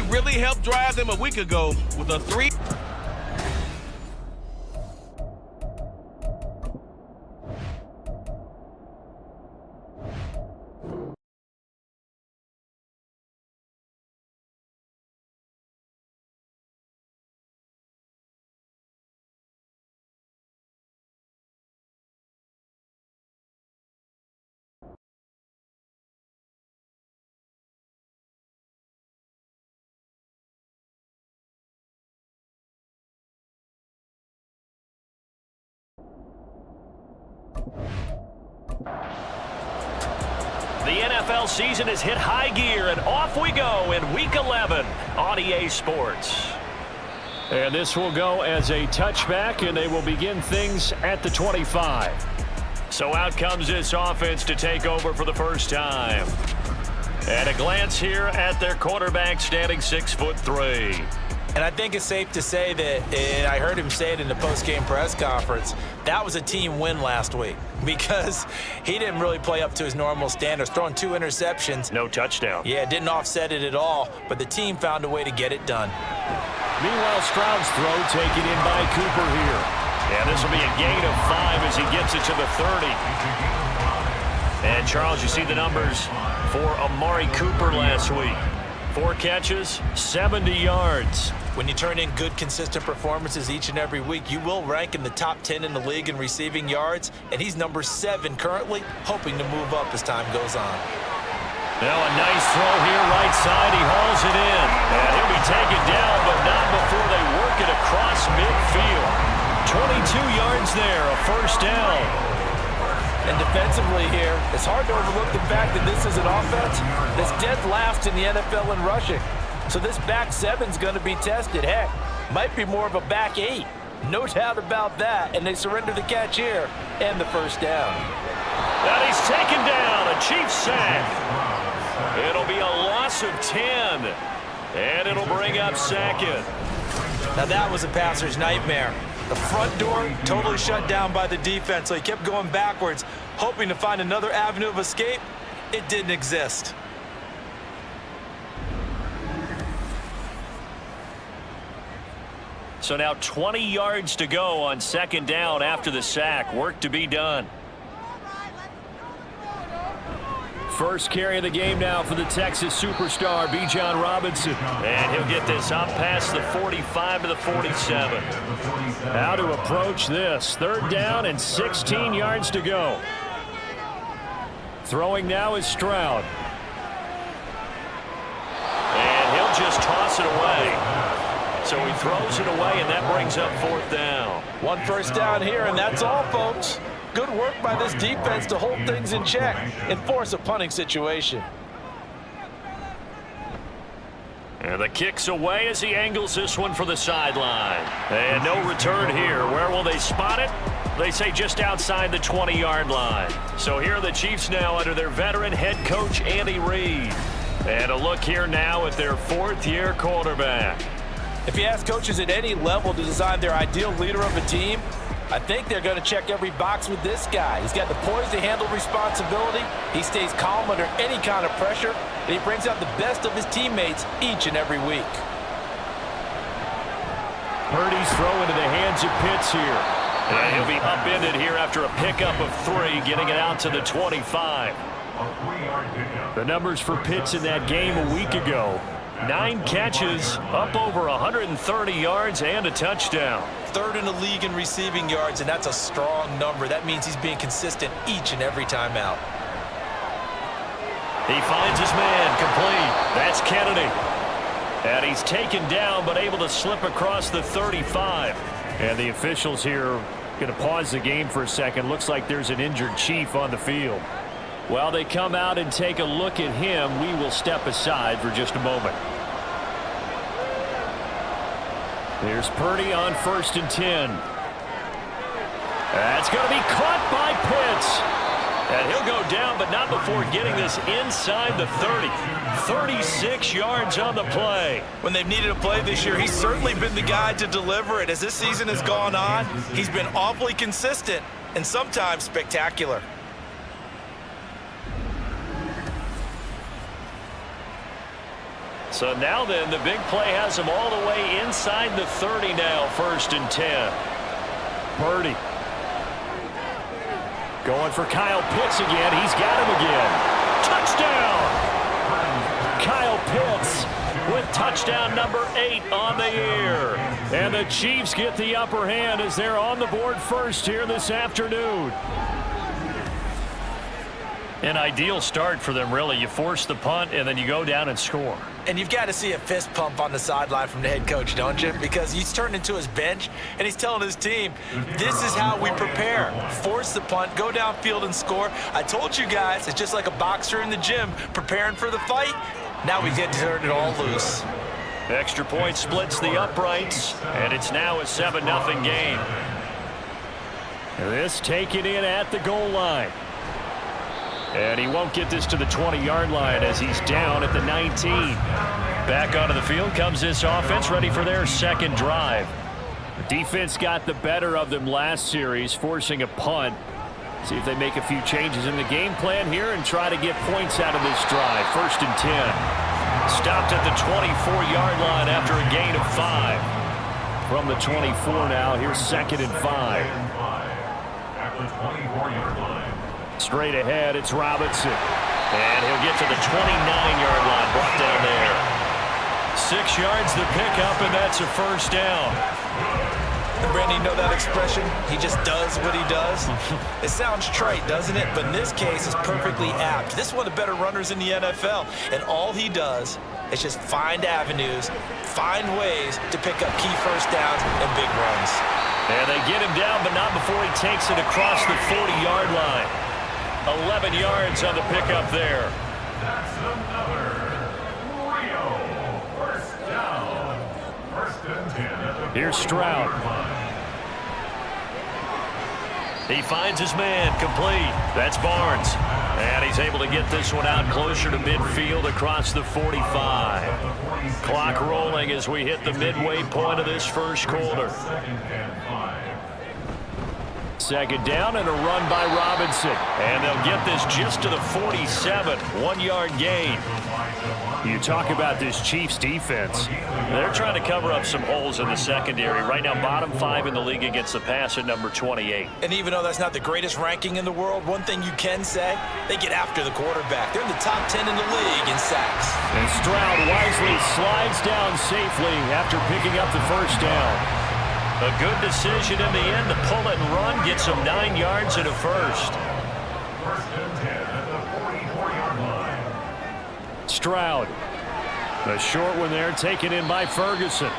really helped drive them a week ago with a 3. The NFL season has hit high gear, and off we go in Week 11 on EA Sports. And this will go as a touchback, and they will begin things at the 25. So out comes this offense to take over for the first time. And a glance here at their quarterback, standing 6'3". And I think it's safe to say that, and I heard him say it in the post-game press conference, that was a team win last week because he didn't really play up to his normal standards, throwing 2 interceptions. No touchdown. Yeah, didn't offset it at all, but the team found a way to get it done. Meanwhile, Stroud's throw taken in by Cooper here. And this will be a gain of 5 as he gets it to the 30. And, Charles, you see the numbers for Amari Cooper last week. 4 catches, 70 yards. When you turn in good, consistent performances each and every week, you will rank in the top 10 in the league in receiving yards, and he's number 7 currently, hoping to move up as time goes on. Now a nice throw here, right side. He hauls it in. And he'll be taken down, but not before they work it across midfield. 22 yards there, a first down. And defensively here, it's hard to overlook the fact that this is an offense that's dead last in the NFL in rushing. So this back 7's going to be tested. Heck, might be more of a back 8. No doubt about that. And they surrender the catch here and the first down. And he's taken down, a Chiefs sack. It'll be a loss of 10. And it'll bring up second. Now that was a passer's nightmare. The front door totally shut down by the defense, so he kept going backwards, hoping to find another avenue of escape. It didn't exist. So now 20 yards to go on second down after the sack. Work to be done. First carry of the game now for the Texas superstar, Bijan Robinson. And he'll get this up past the 45 to the 47. How to approach this. Third down and 16 yards to go. Throwing now is Stroud. And he'll just toss it away. So he throws it away, and that brings up fourth down. 1 first down here, and that's all, folks. Good work by this defense to hold things in check and force a punting situation. And the kick's away as he angles this one for the sideline. And no return here. Where will they spot it? They say just outside the 20-yard line. So here are the Chiefs now under their veteran head coach, Andy Reid. And a look here now at their 4th-year quarterback. If you ask coaches at any level to design their ideal leader of a team, I think they're going to check every box with this guy. He's got the poise to handle responsibility. He stays calm under any kind of pressure, and he brings out the best of his teammates each and every week. Purdy's throw into the hands of Pitts here. And he'll be upended here after a pickup of 3, getting it out to the 25. The numbers for Pitts in that game a week ago. 9 catches, up over 130 yards, and a touchdown. 3rd in the league in receiving yards, and that's a strong number. That means he's being consistent each and every time out. He finds his man, complete. That's Kennedy. And he's taken down, but able to slip across the 35. And the officials here going to pause the game for a second. Looks like there's an injured Chief on the field. While they come out and take a look at him, we will step aside for just a moment. Here's Purdy on 1st and 10. That's going to be caught by Pitts. And he'll go down, but not before getting this inside the 30. 36 yards on the play. When they've needed a play this year, he's certainly been the guy to deliver it. As this season has gone on, he's been awfully consistent and sometimes spectacular. So now then, the big play has him all the way inside the 30 now, 1st and 10. Purdy. Going for Kyle Pitts again. He's got him again. Touchdown! Kyle Pitts with touchdown number 8 on the year. And the Chiefs get the upper hand as they're on the board first here this afternoon. An ideal start for them, really. You force the punt, and then you go down and score. And you've got to see a fist pump on the sideline from the head coach, don't you? Because he's turned into his bench, and he's telling his team, this is how we prepare. Force the punt, go downfield and score. I told you guys, it's just like a boxer in the gym preparing for the fight. Now we get to turn it all loose. Extra point splits the uprights, and it's now a 7-0 game. This taken in at the goal line. And he won't get this to the 20-yard line as he's down at the 19. Back onto the field comes this offense, ready for their second drive. The defense got the better of them last series, forcing a punt. See if they make a few changes in the game plan here and try to get points out of this drive. 1st and 10. Stopped at the 24-yard line after a gain of 5. From the 24 now, here's 2nd and 5. At the 24-yard line. Straight ahead, it's Robinson. And he'll get to the 29-yard line, brought down there. 6 yards the pickup, and that's a 1st down. And Brandon, you know that expression? He just does what he does. It sounds trite, doesn't it? But in this case, it's perfectly apt. This is one of the better runners in the NFL. And all he does is just find avenues, find ways to pick up key 1st downs and big runs. And they get him down, but not before he takes it across the 40-yard line. 11 yards on the pickup there. That's another Rio. 1st down. 1st and 10 at the Here's Stroud. He finds his man, complete. That's Barnes. And he's able to get this one out closer to midfield across the 45. Clock rolling as we hit the midway point of this first quarter. 2nd down and a run by Robinson. And they'll get this just to the 47. 1-yard gain. You talk about this Chiefs defense. They're trying to cover up some holes in the secondary. Right now, bottom 5 in the league against the pass at number 28. And even though that's not the greatest ranking in the world, one thing you can say, they get after the quarterback. They're in the top 10 in the league in sacks. And Stroud wisely slides down safely after picking up the 1st down. A good decision in the end to pull it and run, gets him 9 yards and a 1st. 1st and 10 at the 44-yard line. Stroud. The short one there taken in by Ferguson.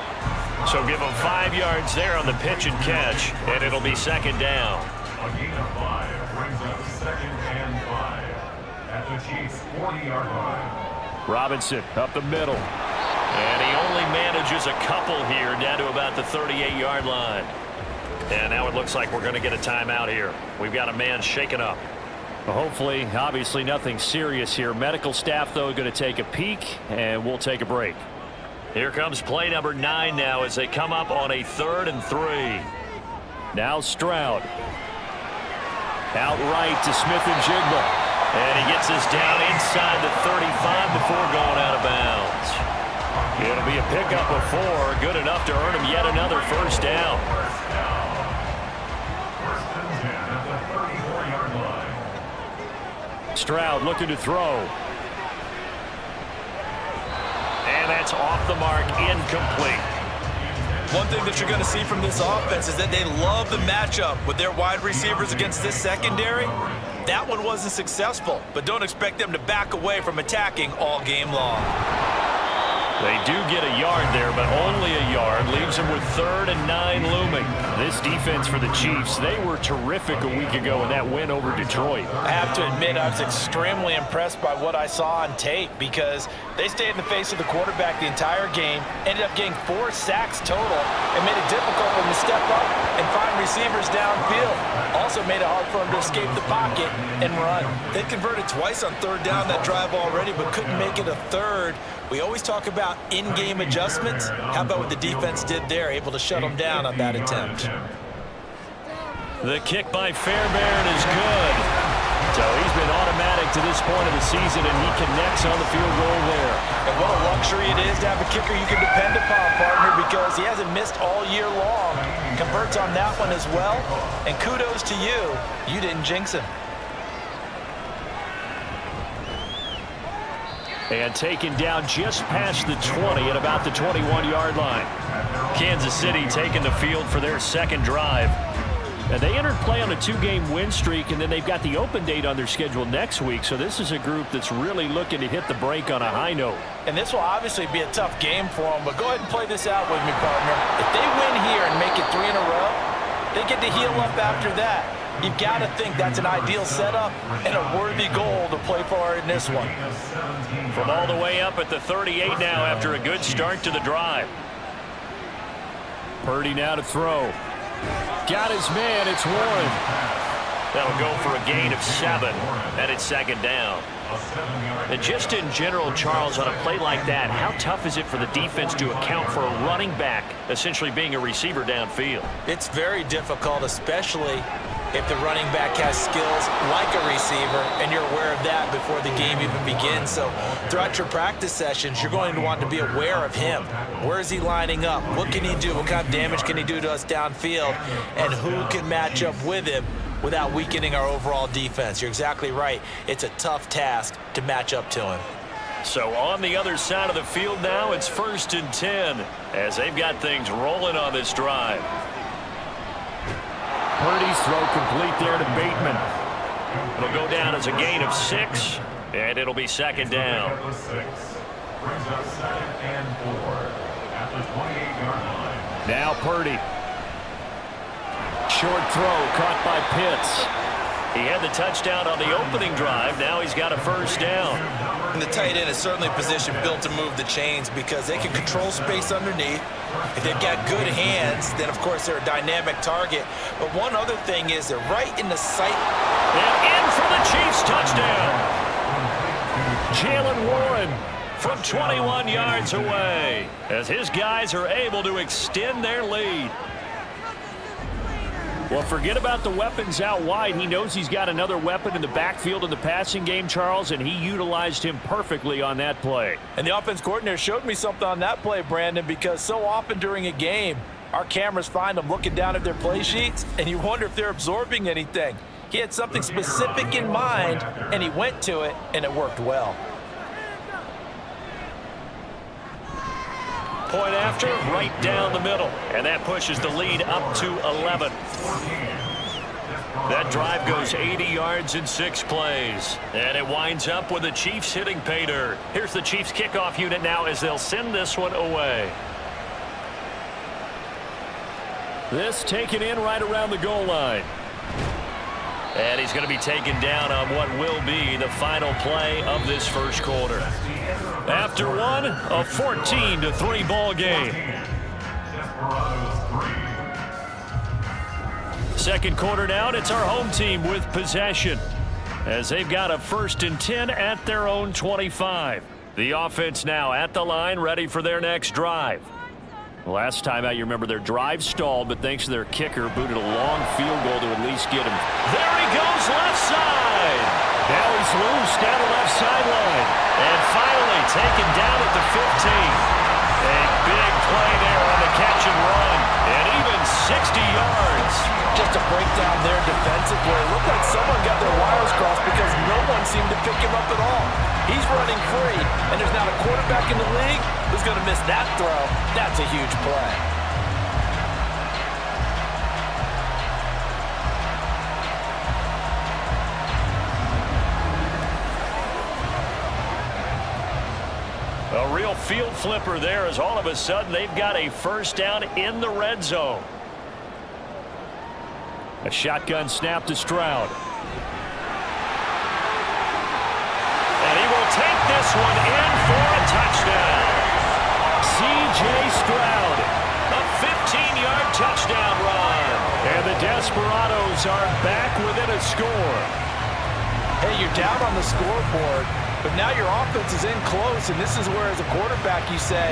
So give him 5 yards there on the pitch and catch, and it'll be 2nd down. A gain of 5 brings up 2nd and 5 at the Chiefs' 40-yard line. Robinson up the middle. And he only manages a couple here down to about the 38-yard line. And now it looks like we're going to get a timeout here. We've got a man shaken up. Well, hopefully, obviously nothing serious here. Medical staff, though, going to take a peek, and we'll take a break. Here comes play number 9 now as they come up on a 3rd and 3. Now Stroud. Out right to Smith-Njigba. And he gets this down inside the 35 before going out of bounds. It'll be a pickup of 4, good enough to earn him yet another 1st down. 1st and 10 at the 34-yard line. Stroud looking to throw. And that's off the mark, incomplete. One thing that you're going to see from this offense is that they love the matchup with their wide receivers against this secondary. That one wasn't successful, but don't expect them to back away from attacking all game long. They do get a yard there, but only a yard. Leaves them with 3rd and 9 looming. This defense for the Chiefs, they were terrific a week ago in that win over Detroit. I have to admit, I was extremely impressed by what I saw on tape because they stayed in the face of the quarterback the entire game, ended up getting 4 sacks total, and made it difficult for them to step up and find receivers downfield. Also made it hard for them to escape the pocket and run. They converted twice on 3rd down that drive already, but couldn't make it a 3rd. We always talk about in-game adjustments. How about what the defense did there, able to shut them down on that attempt? The kick by Fairbairn is good. So he's been automatic to this point of the season, and he connects on the field goal there. And what a luxury it is to have a kicker you can depend upon, partner, because he hasn't missed all year long. Converts on that one as well, and kudos to you. You didn't jinx him. And taken down just past the 20 at about the 21-yard line. Kansas City taking the field for their second drive. And they entered play on a 2-game win streak, and then they've got the open date on their schedule next week. So this is a group that's really looking to hit the break on a high note. And this will obviously be a tough game for them, but go ahead and play this out with me, partner. If they win here and make it 3 in a row, they get to heal up after that. You've got to think that's an ideal setup and a worthy goal to play for in this one. From all the way up at the 38 now after a good start to the drive. Purdy now to throw. Got his man, it's Warren. That'll go for a gain of 7, and it's second down. And just in general, Charles, on a play like that, how tough is it for the defense to account for a running back essentially being a receiver downfield? It's very difficult, especially if the running back has skills like a receiver, and you're aware of that before the game even begins. So throughout your practice sessions, you're going to want to be aware of him. Where is he lining up? What can he do? What kind of damage can he do to us downfield? And who can match up with him without weakening our overall defense? You're exactly right. It's a tough task to match up to him. So on the other side of the field now, it's 1st and 10 as they've got things rolling on this drive. Purdy's throw complete there to Bateman. It'll go down as a gain of 6, and it'll be second down. Now Purdy. Short throw caught by Pitts. He had the touchdown on the opening drive. Now he's got a first down. And the tight end is certainly a position built to move the chains because they can control space underneath. If they've got good hands, then of course they're a dynamic target. But one other thing is they're right in the sight. And in for the Chiefs touchdown. Jalen Warren from 21 yards away as his guys are able to extend their lead. Well, forget about the weapons out wide. He knows he's got another weapon in the backfield in the passing game, Charles, and he utilized him perfectly on that play. And the offense coordinator showed me something on that play, Brandon, because so often during a game, our cameras find them looking down at their play sheets, and you wonder if they're absorbing anything. He had something specific in mind, and he went to it, and it worked well. Point after, right down the middle. And that pushes the lead up to 11. That drive goes 80 yards in 6 plays. And it winds up with the Chiefs hitting pay dirt. Here's the Chiefs kickoff unit now as they'll send this one away. This taken in right around the goal line. And he's going to be taken down on what will be the final play of this first quarter. After one, a 14-3 ball game. Second quarter now, it's our home team with possession as they've got a 1st and 10 at their own 25. The offense now at the line, ready for their next drive. Last time out, you remember their drive stalled, but thanks to their kicker, booted a long field goal to at least get him. There he goes, left side. Now he's loose down the left sideline. And finally taken down at the 15. A big play there on the catch and run. And even 60 yards. Just a breakdown there defensively. It looked like someone got their wires crossed because no one seemed to pick him up at all. He's running free, and there's not a quarterback in the league who's going to miss that throw. That's a huge play. A real field flipper there as all of a sudden they've got a first down in the red zone. A shotgun snap to Stroud. And he will take this one in for a touchdown. C.J. Stroud, a 15-yard touchdown run. And the Desperados are back within a score. Hey, you're down on the scoreboard, but now your offense is in close, and this is where, as a quarterback, you say,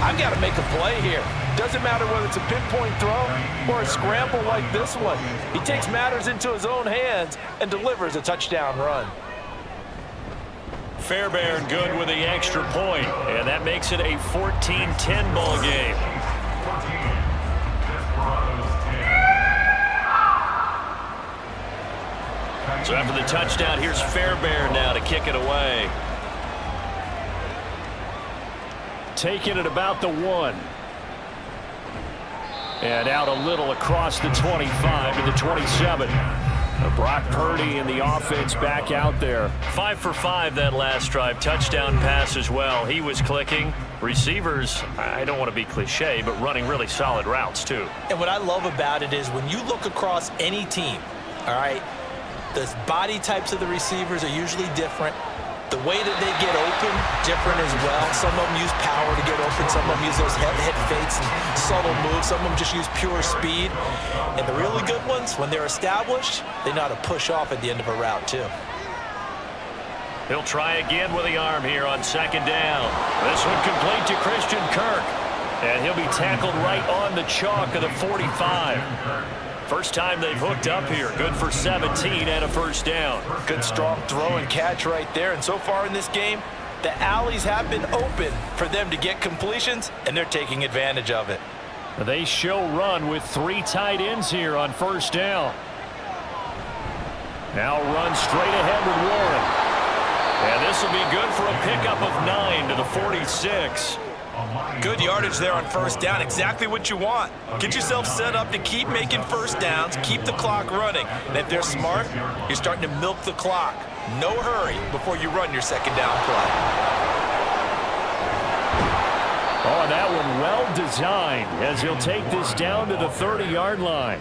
I've got to make a play here. Doesn't matter whether it's a pinpoint throw or a scramble like this one. He takes matters into his own hands and delivers a touchdown run. Fairbairn good with the extra point, and that makes it a 14-10 ball game. 14. Desperados 10. So after the touchdown, here's Fairbairn now to kick it away. Taking it about the 1. And out a little across the 25 to the 27. Brock Purdy and the offense back out there. 5 for 5 that last drive. Touchdown pass as well. He was clicking. Receivers, I don't want to be cliche, but running really solid routes too. And what I love about it is when you look across any team, all right, the body types of the receivers are usually different. The way that they get open, different as well. Some of them use power to get open. Some of them use those head fakes and subtle moves. Some of them just use pure speed. And the really good ones, when they're established, they know how to push off at the end of a route too. He'll try again with the arm here on second down. This one complete to Christian Kirk. And he'll be tackled right on the chalk of the 45. First time they've hooked up here. Good for 17 and a first down. Good strong throw and catch right there. And so far in this game, the alleys have been open for them to get completions, and they're taking advantage of it. They show run with 3 tight ends here on first down. Now run straight ahead with Warren. And this will be good for a pickup of 9 to the 46. Good yardage there on first down. Exactly what you want. Get yourself set up to keep making first downs, keep the clock running. And if they're smart, you're starting to milk the clock. No hurry before you run your second down play. Oh, and that one well designed as he'll take this down to the 30-yard line.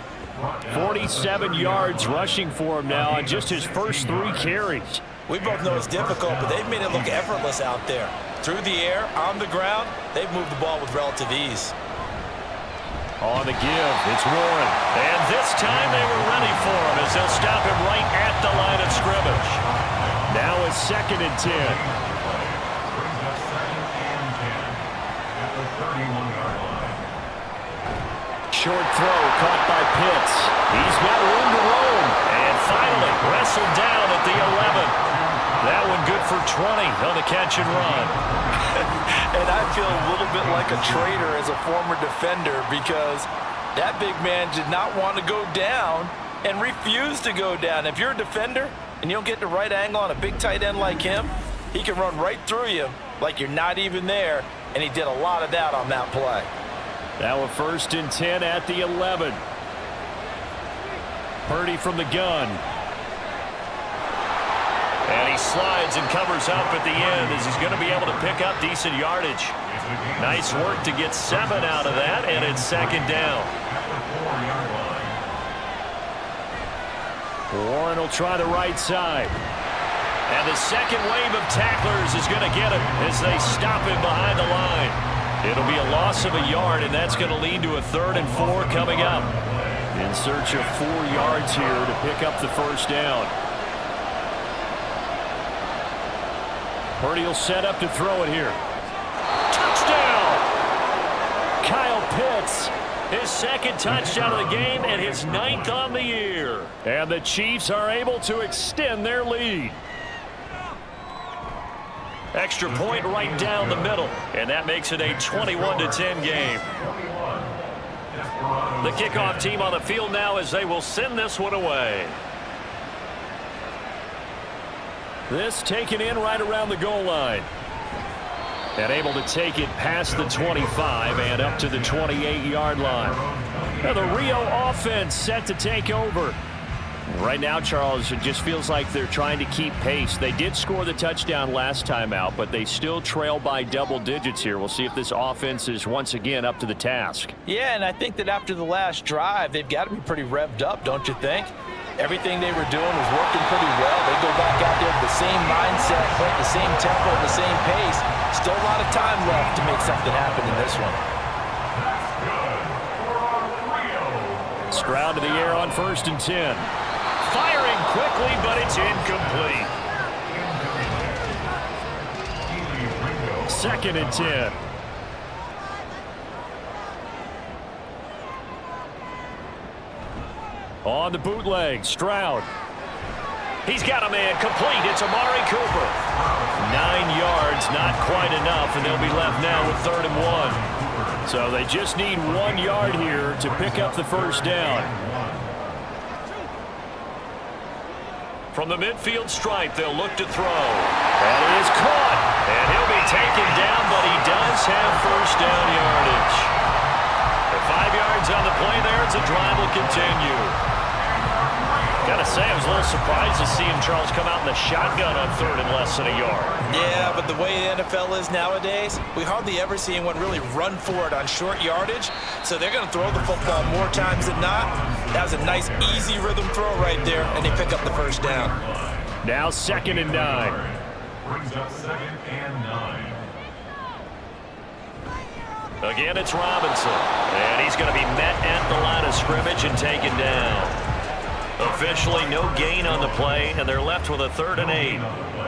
47 yards rushing for him now on just his first 3 carries. We both know it's difficult, but they've made it look effortless out there. Through the air, on the ground, they've moved the ball with relative ease. On the give, it's Warren. And this time they were ready for him as they'll stop him right at the line of scrimmage. Now it's 2nd and 10. Brings us 2nd and 10 at the 31-yard line. Short throw caught by Pitts. He's got room to roam. And finally wrestled down at the 11. That one good for 20 on the catch and run. And I feel a little bit like a traitor as a former defender because that big man did not want to go down and refused to go down. If you're a defender and you don't get the right angle on a big tight end like him, he can run right through you like you're not even there, and he did a lot of that on that play. Now a 1st and 10 at the 11. Purdy from the gun. And he slides and covers up at the end as he's going to be able to pick up decent yardage. Nice work to get 7 out of that, and it's 2nd down. Warren will try the right side. And the second wave of tacklers is going to get him as they stop him behind the line. It'll be a loss of a yard, and that's going to lead to a 3rd and 4 coming up. In search of 4 yards here to pick up the first down. Purdy will set up to throw it here. Touchdown! Kyle Pitts, his 2nd touchdown of the game and his 9th on the year. And the Chiefs are able to extend their lead. Extra point right down the middle, and that makes it a 21-10 game. The kickoff team on the field now as they will send this one away. This taken in right around the goal line. And able to take it past the 25 and up to the 28-yard line. Now the Rio offense set to take over. Right now, Charles, it just feels like they're trying to keep pace. They did score the touchdown last time out, but they still trail by double digits here. We'll see if this offense is once again up to the task. Yeah, and I think that after the last drive, they've got to be pretty revved up, don't you think? Everything they were doing was working pretty well. They go back out there with the same mindset, the same tempo, the same pace. Still a lot of time left to make something happen in this one. Stroud to the air on 1st and 10. Firing quickly, but it's incomplete. 2nd and 10. On the bootleg, Stroud. He's got a man complete. It's Amari Cooper. 9 yards, not quite enough, and they'll be left now with 3rd and 1. So they just need 1 yard here to pick up the first down. From the midfield stripe, they'll look to throw. And he is caught. And he'll be taken down, but he does have first down yardage. The 5 yards on the play there, it's a drive will continue. Got to say, I was a little surprised to see him, Charles, come out in the shotgun on 3rd and less than a yard. Yeah, but the way the NFL is nowadays, we hardly ever see anyone really run for it on short yardage. So they're going to throw the football more times than not. That was a nice, easy rhythm throw right there, and they pick up the first down. Now 2nd and 9. Brings up 2nd and 9. Again, it's Robinson. And he's going to be met at the line of scrimmage and taken down. Officially no gain on the play, and they're left with a 3rd and 8.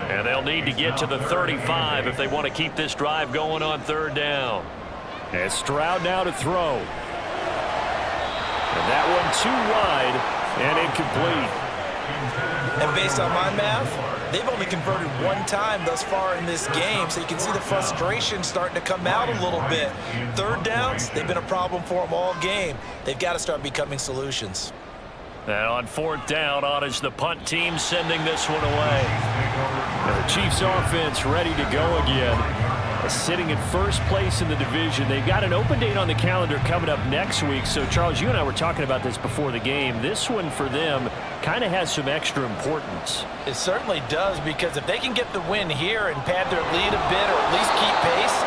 And they'll need to get to the 35 if they want to keep this drive going on 3rd down. And Stroud now to throw. And that one too wide and incomplete. And based on my math, they've only converted 1 time thus far in this game, so you can see the frustration starting to come out a little bit. 3rd downs, they've been a problem for them all game. They've got to start becoming solutions. And on 4th down, on is the punt team sending this one away. And the Chiefs offense ready to go again. Sitting in first place in the division. They've got an open date on the calendar coming up next week. So, Charles, you and I were talking about this before the game. This one for them kind of has some extra importance. It certainly does, because if they can get the win here and pad their lead a bit or at least keep pace,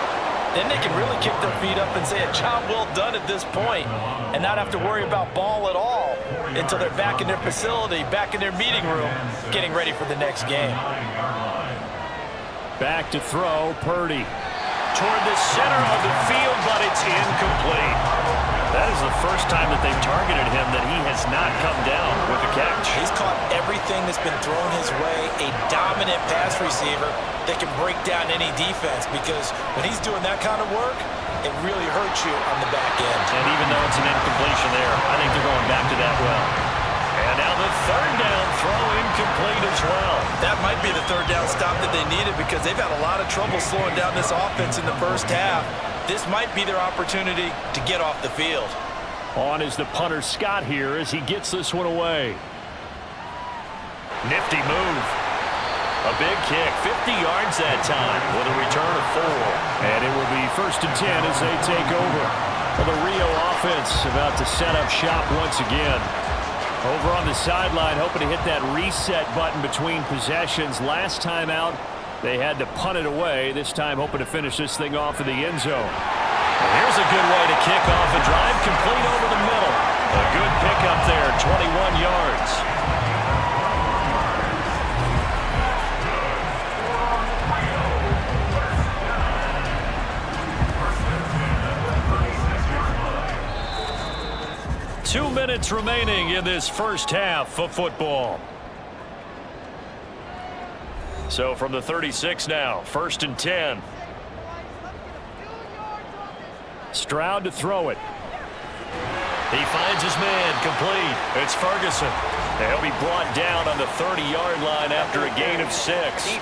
then they can really kick their feet up and say a job well done at this point and not have to worry about ball at all until they're back in their facility, back in their meeting room, getting ready for the next game. Back to throw, Purdy. Toward the center of the field, but it's incomplete. That is the first time that they've targeted him that he has not come down with a catch. He's caught everything that's been thrown his way, a dominant pass receiver that can break down any defense, because when he's doing that kind of work, it really hurts you on the back end. And even though it's an incompletion there, I think they're going back to that well. And now the 3rd down throw incomplete as well. That might be the 3rd down stop that they needed, because they've had a lot of trouble slowing down this offense in the first half. This might be their opportunity to get off the field. On is the punter Scott here as he gets this one away. Nifty move. A big kick, 50 yards that time with a return of 4. And it will be 1st and 10 as they take over. Well, the Rio offense about to set up shop once again. Over on the sideline, hoping to hit that reset button between possessions. Last time out, they had to punt it away. This time, hoping to finish this thing off in the end zone. And here's a good way to kick off a drive, complete over the middle. A good pickup there, 21 yards. Two minutes remaining in this first half of football. So from the 36 now, 1st and 10. Stroud to throw it. He finds his man, complete. It's Ferguson. And he'll be brought down on the 30-yard line after a gain of 6.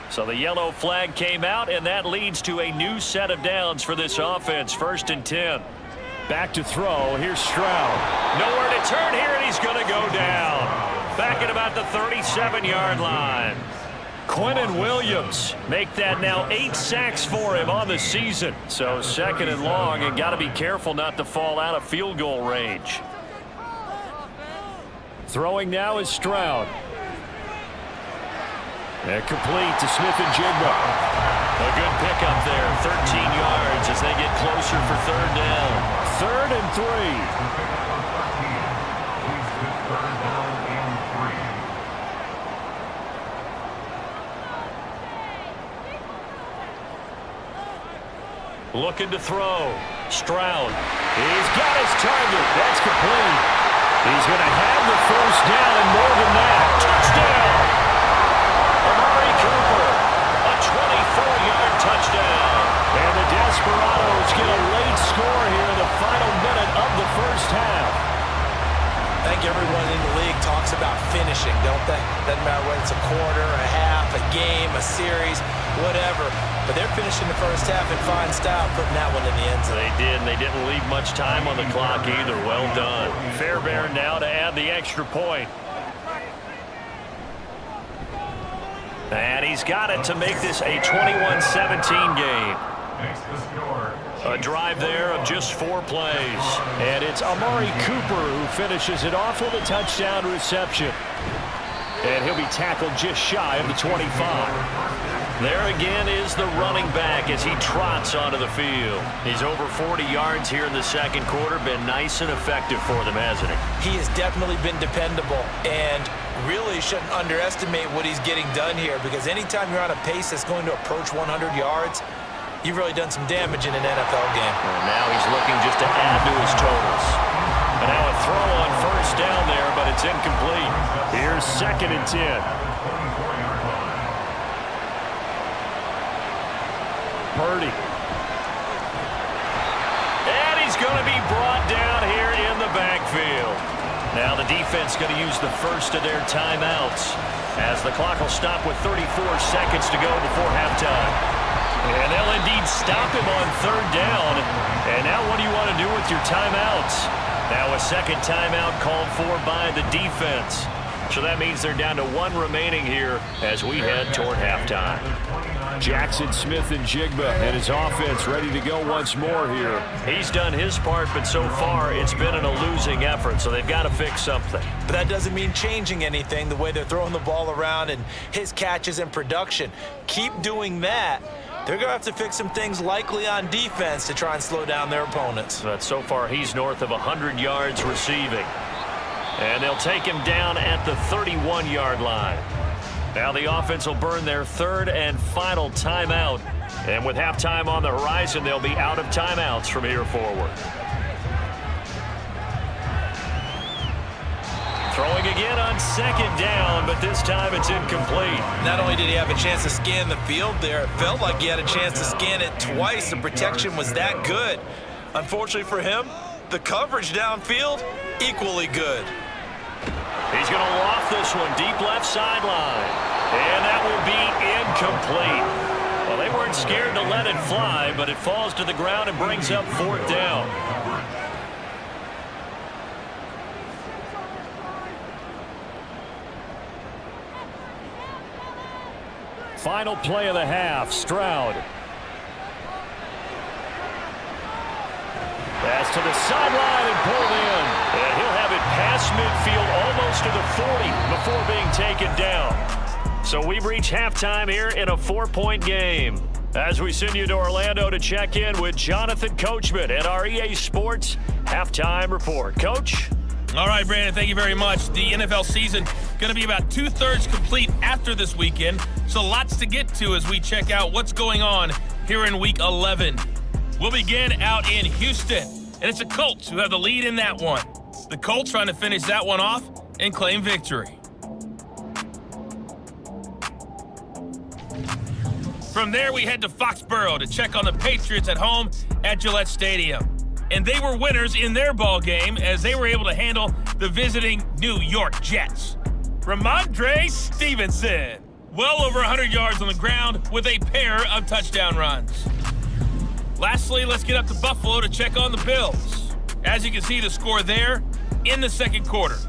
So the yellow flag came out, and that leads to a new set of downs for this offense. 1st and 10. Back to throw. Here's Stroud. Nowhere to turn here, and he's going to go down. Back at about the 37-yard line. Quinnen Williams make that now 8 sacks for him on the season. So 2nd and long, and got to be careful not to fall out of field goal range. Throwing now is Stroud. And complete to Smith-Njigba. A good pickup there, 13 yards as they get closer for 3rd down. 3rd and 3. Looking to throw. Stroud. He's got his target. That's complete. He's going to have the first down and more than that. Touchdown! Amari Cooper, a 24-yard touchdown. And the Desperados get a late Doesn't matter whether it's a quarter, a half, a game, a series, whatever. But they're finishing the first half in fine style, putting that one in the end zone. They did, and they didn't leave much time on the clock either. Well done. Fairbairn now to add the extra point. And he's got it to make this a 21-17 game. Makes the score. A drive there of just 4 plays. And it's Amari Cooper who finishes it off with a touchdown reception. And he'll be tackled just shy of the 25. There again is the running back as he trots onto the field. He's over 40 yards here in the second quarter. Been nice and effective for them, hasn't he? He has definitely been dependable, and really shouldn't underestimate what he's getting done here, because anytime you're on a pace that's going to approach 100 yards, you've really done some damage in an NFL game. And now he's looking just to add to his totals. And now a throw on first down there, but it's incomplete. Here's 2nd and 10. Purdy. And he's going to be brought down here in the backfield. Now the defense going to use the first of their timeouts as the clock will stop with 34 seconds to go before halftime. And they'll indeed stop him on 3rd down. And now what do you want to do with your timeouts? Now a second timeout called for by the defense. So that means they're down to 1 remaining here as we head toward halftime. Jackson Smith and Jigba and his offense ready to go once more here. He's done his part, but so far it's been in a losing effort, so they've got to fix something. But that doesn't mean changing anything, the way they're throwing the ball around and his catches and production. Keep doing that. They're going to have to fix some things likely on defense to try and slow down their opponents. But so far he's north of 100 yards receiving. And they'll take him down at the 31-yard line. Now the offense will burn their 3rd and final timeout. And with halftime on the horizon, they'll be out of timeouts from here forward. Throwing again on 2nd down, but this time it's incomplete. Not only did he have a chance to scan the field there, it felt like he had a chance to scan it twice. The protection was that good. Unfortunately for him, the coverage downfield, equally good. He's going to loft this one deep left sideline. And that will be incomplete. Well, they weren't scared to let it fly, but it falls to the ground and brings up 4th down. Final play of the half, Stroud. Pass to the sideline and pulled in. And he'll have it past midfield almost to the 40 before being taken down. So we've reached halftime here in a 4-point game. As we send you to Orlando to check in with Jonathan Coachman at our EA Sports Halftime Report. Coach? All right, Brandon, thank you very much. The NFL season going to be about 2/3 complete after this weekend, so lots to get to as we check out what's going on here in Week 11. We'll begin out in Houston, and it's the Colts who have the lead in that one. The Colts trying to finish that one off and claim victory. From there, we head to Foxborough to check on the Patriots at home at Gillette Stadium. And they were winners in their ball game as they were able to handle the visiting New York Jets. Ramondre Stevenson, well over 100 yards on the ground with a pair of touchdown runs. Lastly, let's get up to Buffalo to check on the Bills. As you can see, the score there in the second quarter.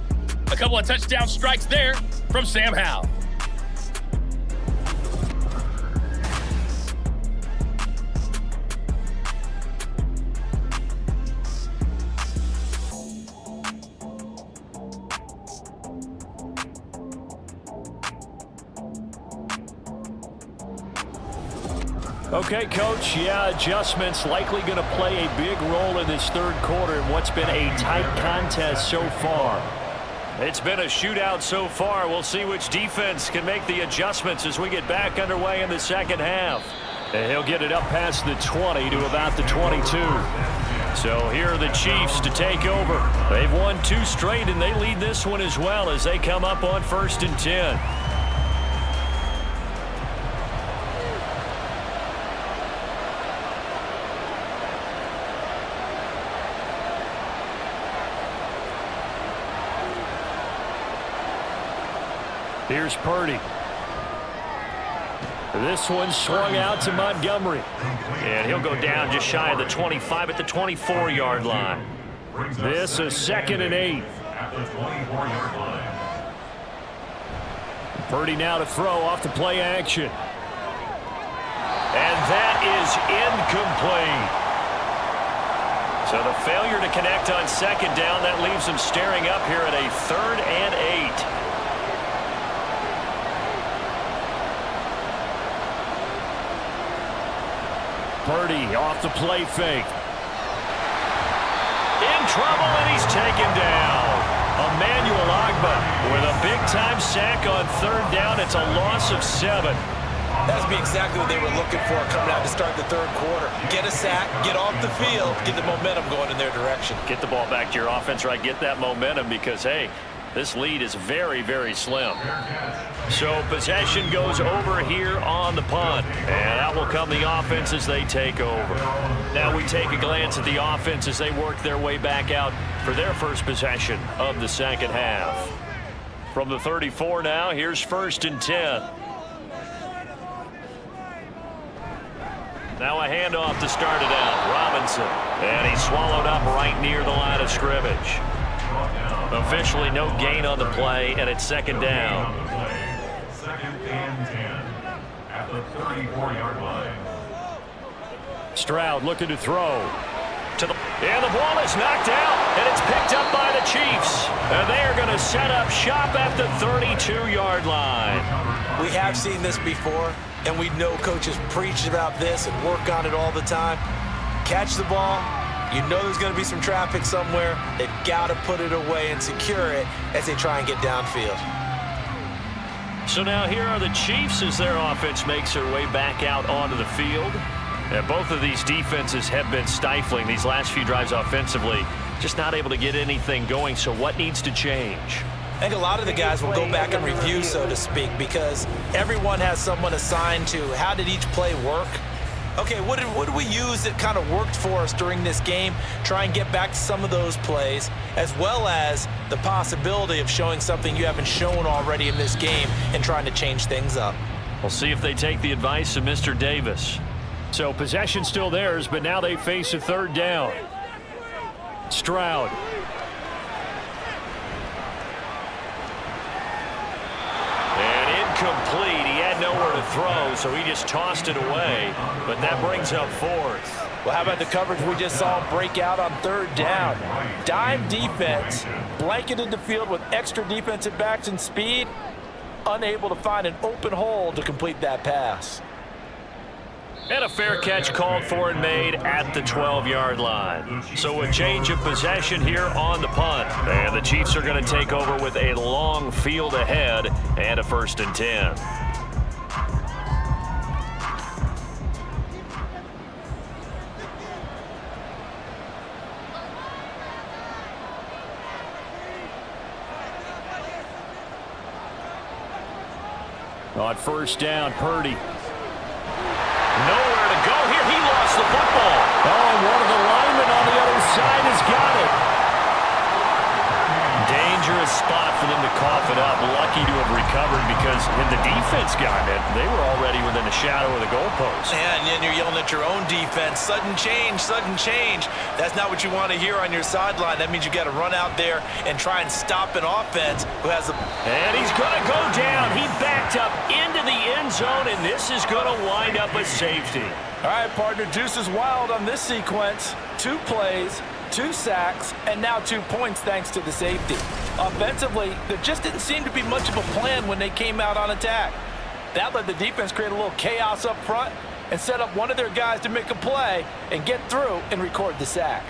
A couple of touchdown strikes there from Sam Howell. Okay, Coach, adjustments likely going to play a big role in this third quarter in what's been a tight contest so far. It's been a shootout so far. We'll see which defense can make the adjustments as we get back underway in the second half. And he'll get it up past the 20 to about the 22. So here are the Chiefs to take over. They've won 2 straight, and they lead this one as well as they come up on 1st and 10. Here's Purdy. This one swung out to Montgomery. And he'll go down just shy of the 25 at the 24-yard line. This is 2nd and 8. At the 24-yard line. Purdy now to throw off the play action. And that is incomplete. So the failure to connect on 2nd down, that leaves them staring up here at a 3rd and 8. Purdy off the play fake. In trouble, and he's taken down. Emmanuel Ogbah with a big-time sack on 3rd down. It's a loss of 7. That's be exactly what they were looking for coming out to start the 3rd quarter. Get a sack, get off the field, get the momentum going in their direction. Get the ball back to your offense, right? Get that momentum because, hey, this lead is very, very slim. So possession goes over here on the punt. And out will come the offense as they take over. Now we take a glance at the offense as they work their way back out for their first possession of the 2nd half. From the 34 now, here's 1st and 10. Now a handoff to start it out. Robinson. And he's swallowed up right near the line of scrimmage. Officially no gain on the play, and it's 2nd down. 2nd and 10 at the 34-yard line. Stroud looking to throw. And the ball is knocked out, and it's picked up by the Chiefs. And they are going to set up shop at the 32-yard line. We have seen this before, and we know coaches preach about this and work on it all the time. Catch the ball. You know there's going to be some traffic somewhere. They've got to put it away and secure it as they try and get downfield. So now here are the Chiefs as their offense makes their way back out onto the field. And both of these defenses have been stifling these last few drives offensively. Just not able to get anything going. So what needs to change? I think a lot of the guys will go back and review, so to speak, because everyone has someone assigned to how did each play work. Okay, what did we use that kind of worked for us during this game? Try and get back to some of those plays, as well as the possibility of showing something you haven't shown already in this game and trying to change things up. We'll see if they take the advice of Mr. Davis. So possession still theirs, but now they face a 3rd down. Stroud. Complete. He had nowhere to throw, so he just tossed it away. But that brings up 4th. Well, how about the coverage we just saw break out on 3rd down? Dime defense, blanketed the field with extra defensive backs and speed, unable to find an open hole to complete that pass. And a fair catch called for and made at the 12-yard line. So a change of possession here on the punt. And the Chiefs are going to take over with a long field ahead and a 1st and 10. On 1st down, Purdy. Nowhere to go here. He lost the football. Oh, and one of the linemen on the other side has got it. Dangerous spot for them to cough it up. Lucky to have recovered because when the defense got it, they were already within the shadow of the goalpost. And then you're yelling at your own defense. Sudden change, sudden change. That's not what you want to hear on your sideline. That means you got to run out there and try and stop an offense who has a... And he's going to go down. He backed up into the end zone, and this is going to wind up a safety. All right, partner, juice is wild on this sequence. 2 plays, 2 sacks, and now 2 points thanks to the safety. Offensively, there just didn't seem to be much of a plan when they came out on attack. That let the defense create a little chaos up front and set up one of their guys to make a play and get through and record the sack.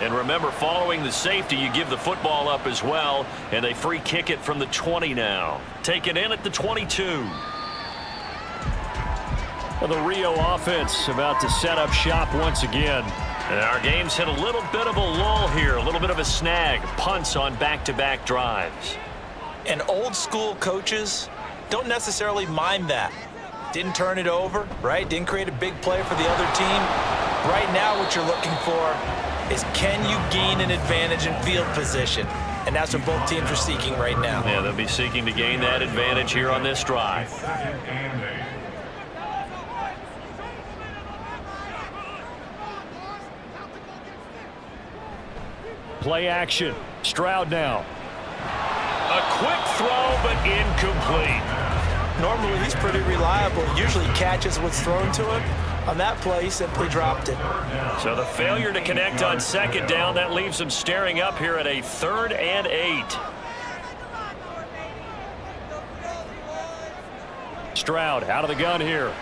And remember, following the safety, you give the football up as well, and they free kick it from the 20 now. Taken in at the 22. Well, the Rio offense about to set up shop once again. And our game's hit a little bit of a lull here, a little bit of a snag. Punts on back-to-back drives. And old school coaches don't necessarily mind that. Didn't turn it over, right? Didn't create a big play for the other team. Right now what you're looking for is can you gain an advantage in field position? And that's what both teams are seeking right now. Yeah, they'll be seeking to gain that advantage here on this drive. Second and 8. Play action. Stroud now. A quick throw, but incomplete. Normally, he's pretty reliable. Usually catches what's thrown to him. On that play, he simply dropped it. So the failure to connect on second down, that leaves them staring up here at a 3rd and 8. Stroud out of the gun here.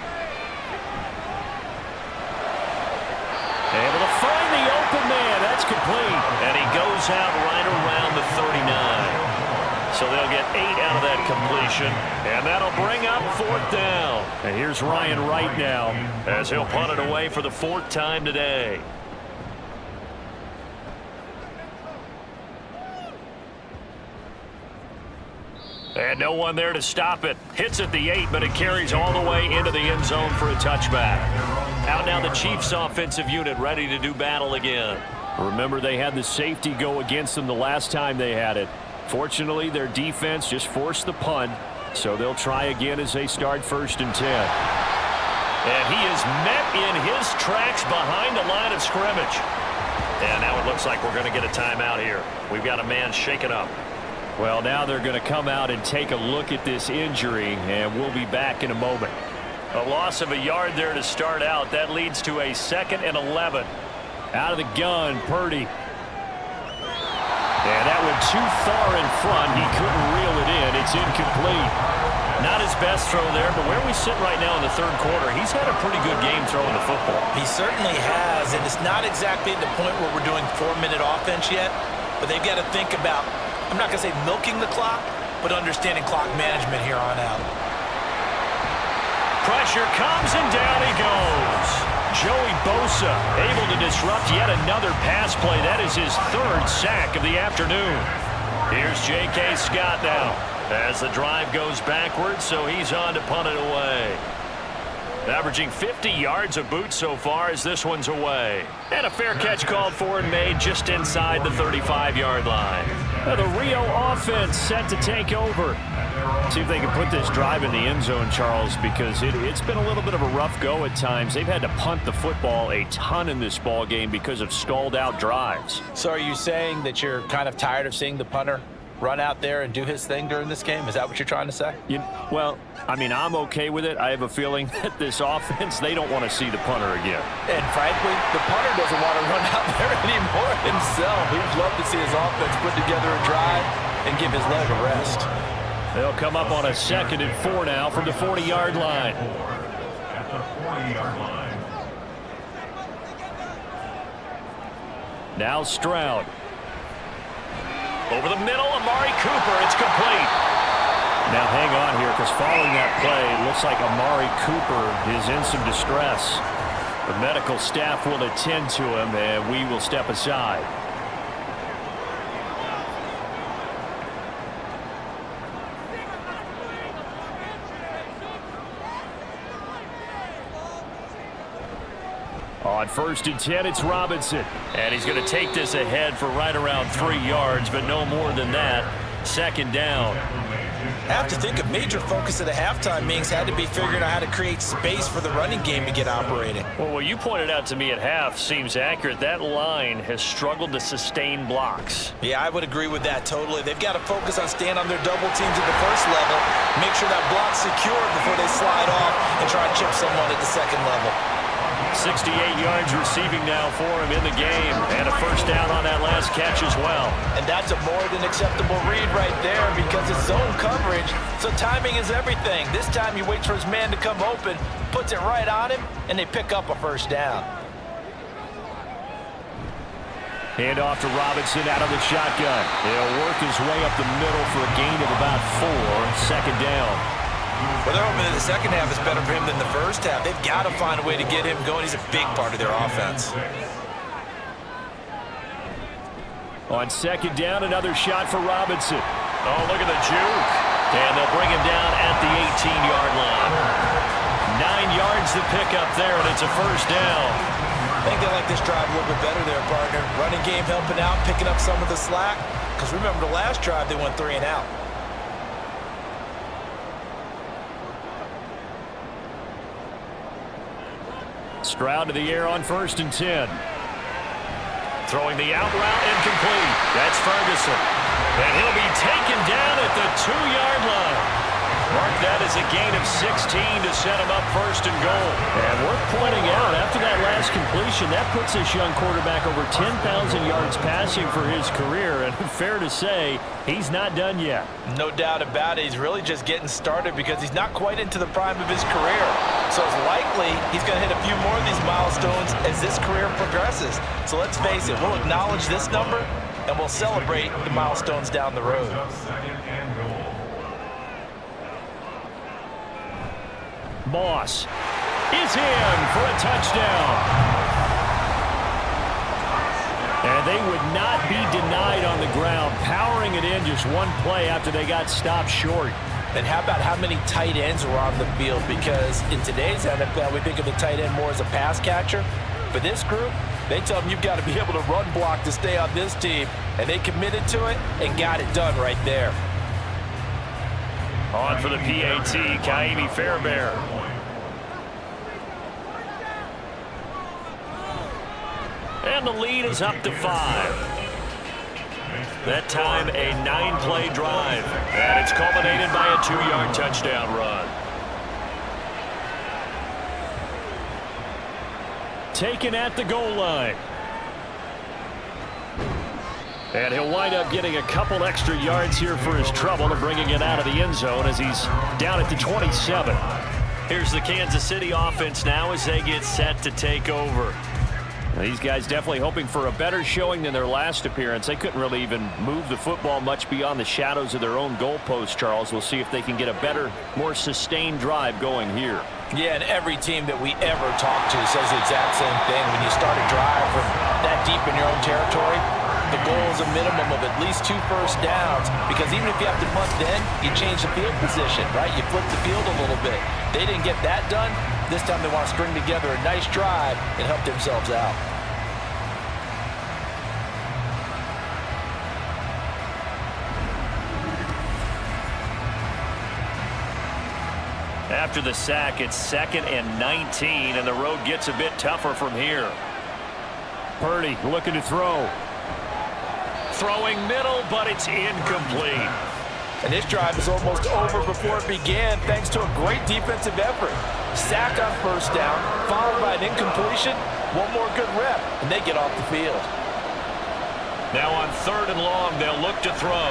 Able to find the open man. That's complete. And he goes out right around the 39. So they'll get 8 out of that completion. And that'll bring up 4th down. And here's Ryan Wright now as he'll punt it away for the 4th time today. And no one there to stop it. Hits at the 8, but it carries all the way into the end zone for a touchback. Out now the Chiefs offensive unit ready to do battle again. Remember, they had the safety go against them the last time they had it. Fortunately, their defense just forced the punt, so they'll try again as they start 1st and 10. And he is met in his tracks behind the line of scrimmage. And now it looks like we're going to get a timeout here. We've got a man shaken up. Well, now they're going to come out and take a look at this injury, and we'll be back in a moment. A loss of a yard there to start out. That leads to a 2nd and 11. Out of the gun, Purdy. And that went too far in front. He couldn't reel it in. It's incomplete. Not his best throw there, but where we sit right now in the 3rd quarter, he's had a pretty good game throwing the football. He certainly has, and it's not exactly at the point where we're doing 4-minute offense yet, but they've got to think about, I'm not going to say milking the clock, but understanding clock management here on out. Pressure comes, and down he goes. Joey Bosa able to disrupt yet another pass play. That is his 3rd sack of the afternoon. Here's J.K. Scott now as the drive goes backwards, so he's on to punt it away. Averaging 50 yards a boot so far as this one's away. And a fair catch called for and made just inside the 35-yard line. Now the Rio offense set to take over. See if they can put this drive in the end zone, Charles, because it's been a little bit of a rough go at times. They've had to punt the football a ton in this ball game because of stalled out drives. So are you saying that you're kind of tired of seeing the punter run out there and do his thing during this game? Is that what you're trying to say? Well, I mean, I'm okay with it. I have a feeling that this offense, they don't want to see the punter again. And frankly, the punter doesn't want to run out there anymore himself. He'd love to see his offense put together a drive and give his leg a rest. They'll come up on a 2nd and 4 now from the 40-yard line. At the 40-yard line. Now Stroud. Over the middle, Amari Cooper. It's complete. Now hang on here, because following that play, it looks like Amari Cooper is in some distress. The medical staff will attend to him, and we will step aside. On 1st and 10, it's Robinson. And he's going to take this ahead for right around 3 yards, but no more than that. 2nd down. I have to think a major focus at the halftime meetings had to be figuring out how to create space for the running game to get operating. Well, what you pointed out to me at half seems accurate. That line has struggled to sustain blocks. Yeah, I would agree with that totally. They've got to focus on staying on their double teams at the 1st level, make sure that block's secured before they slide off and try to chip someone at the 2nd level. 68 yards receiving now for him in the game, and a 1st down on that last catch as well. And that's a more than acceptable read right there because it's zone coverage, so timing is everything. This time he waits for his man to come open, puts it right on him, and they pick up a 1st down. Hand off to Robinson out of the shotgun. He'll work his way up the middle for a gain of about 4. 2nd down. Well, they're hoping that the 2nd half is better for him than the 1st half. They've got to find a way to get him going. He's a big part of their offense. On 2nd down, another shot for Robinson. Oh, look at the juke. And they'll bring him down at the 18-yard line. 9 yards to pick up there, and it's a 1st down. I think they like this drive a little bit better there, partner. Running game helping out, picking up some of the slack. Because remember, the last drive, they went 3 and out. Stroud to the air on 1st and 10. Throwing the out route incomplete. That's Ferguson. And he'll be taken down at the 2-yard line. Mark that as a gain of 16 to set him up 1st and goal. And worth pointing out, after that last completion, that puts this young quarterback over 10,000 yards passing for his career. And fair to say, he's not done yet. No doubt about it. He's really just getting started because he's not quite into the prime of his career. So it's likely he's going to hit a few more of these milestones as this career progresses. So let's face it, we'll acknowledge this number and we'll celebrate the milestones down the road. Moss is in for a touchdown. And they would not be denied on the ground, powering it in just one play after they got stopped short. And how about how many tight ends were on the field? Because in today's NFL, we think of the tight end more as a pass catcher. For this group, they tell them you've got to be able to run block to stay on this team. And they committed to it and got it done right there. On for the PAT, Kaimi Fairbairn. And the lead is up to 5. That time, a 9-play drive. And it's culminated by a 2-yard touchdown run. Taken at the goal line. And he'll wind up getting a couple extra yards here for his trouble and bringing it out of the end zone as he's down at the 27. Here's the Kansas City offense now as they get set to take over. These guys definitely hoping for a better showing than their last appearance. They couldn't really even move the football much beyond the shadows of their own goalpost, Charles. We'll see if they can get a better, more sustained drive going here. Yeah, and every team that we ever talk to says the exact same thing. When you start a drive from that deep in your own territory, the goal is a minimum of at least 2 first downs, because even if you have to punt then, you change the field position, right? You flip the field a little bit. They didn't get that done. This time they want to string together a nice drive and help themselves out. After the sack, it's 2nd and 19, and the road gets a bit tougher from here. Purdy looking to throw. Throwing middle, but it's incomplete. And this drive is almost over before it began thanks to a great defensive effort. Sack on 1st down, followed by an incompletion. One more good rep, and they get off the field. Now on 3rd and long, they'll look to throw.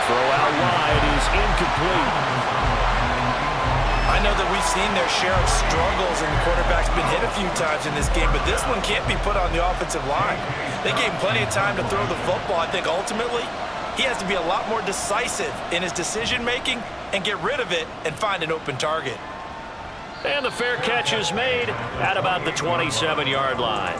Throw out wide is incomplete. I know that we've seen their share of struggles, and the quarterback's been hit a few times in this game, but this one can't be put on the offensive line. They gave him plenty of time to throw the football. I think ultimately he has to be a lot more decisive in his decision-making and get rid of it and find an open target. And the fair catch is made at about the 27-yard line.